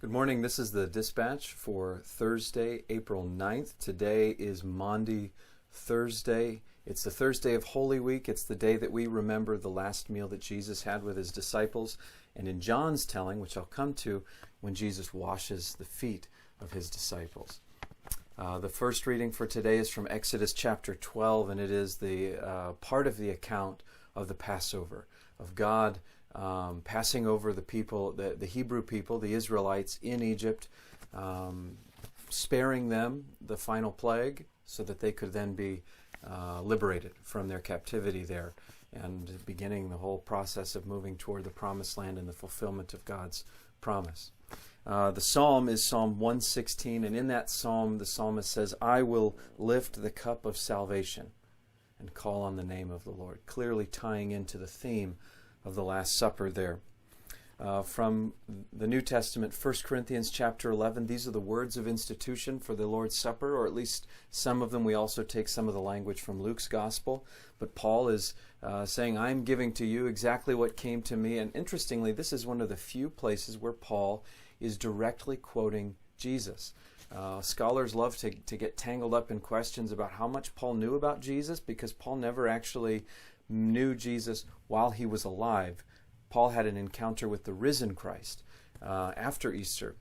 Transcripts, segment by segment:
Good morning. This is the dispatch for Thursday, April 9th. Today is Maundy Thursday. It's the Thursday of Holy Week. It's the day that we remember the last meal that Jesus had with his disciples. And in John's telling, which I'll come to, when Jesus washes the feet of his disciples. The first reading for today is from Exodus chapter 12, and it is the part of the account of the Passover, of God passing over the people, the Hebrew people, the Israelites in Egypt, sparing them the final plague so that they could then be liberated from their captivity there, and beginning the whole process of moving toward the promised land and the fulfillment of God's promise. The psalm is Psalm 116, and in that psalm the psalmist says, "I will lift the cup of salvation and call on the name of the Lord," clearly tying into the theme of the Last Supper there. From the New Testament, 1 Corinthians chapter 11, these are the words of institution for the Lord's Supper, or at least some of them. We also take some of the language from Luke's Gospel, but Paul is saying, "I'm giving to you exactly what came to me." And interestingly, this is one of the few places where Paul is directly quoting Jesus. Scholars love to get tangled up in questions about how much Paul knew about Jesus, because Paul never actually knew Jesus while he was alive. Paul had an encounter with the risen Christ after Easter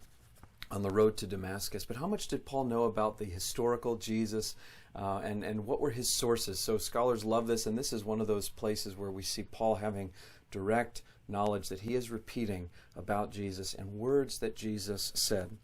on the road to Damascus. But how much did Paul know about the historical Jesus, and what were his sources? So scholars love this, and this is one of those places where we see Paul having direct knowledge that he is repeating about Jesus and words that Jesus said.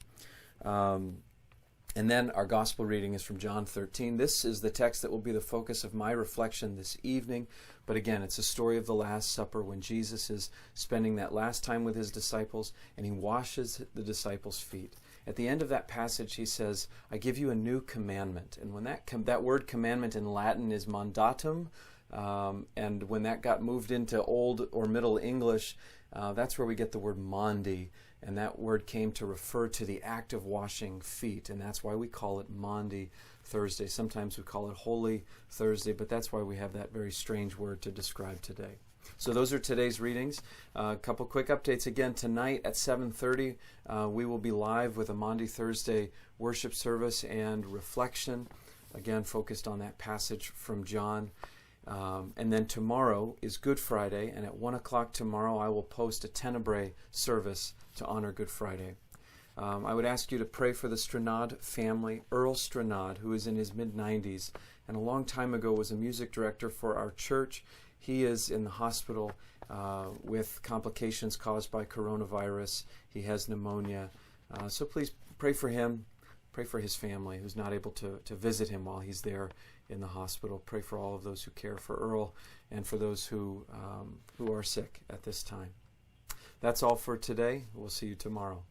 And then our gospel reading is from John 13. This is the text that will be the focus of my reflection this evening. But again, it's a story of the Last Supper, when Jesus is spending that last time with his disciples, and he washes the disciples' feet. At the end of that passage, he says, "I give you a new commandment." And when that word commandment in Latin is mandatum, and when that got moved into Old or Middle English, that's where we get the word Maundy. And that word came to refer to the act of washing feet, and that's why we call it Maundy Thursday. Sometimes we call it Holy Thursday, but that's why we have that very strange word to describe today. So those are today's readings. A couple quick updates. Again, tonight at 7:30, we will be live with a Maundy Thursday worship service and reflection, again focused on that passage from John. And then tomorrow is Good Friday, and at 1 o'clock tomorrow I will post a Tenebrae service to honor Good Friday. I would ask you to pray for the Stranad family. Earl Stranad, who is in his mid-90s and a long time ago was a music director for our church. He is in the hospital with complications caused by coronavirus. He has pneumonia. So please pray for him. Pray for his family who's not able to visit him while he's there in the hospital. Pray for all of those who care for Earl and for those who are sick at this time. That's all for today. We'll see you tomorrow.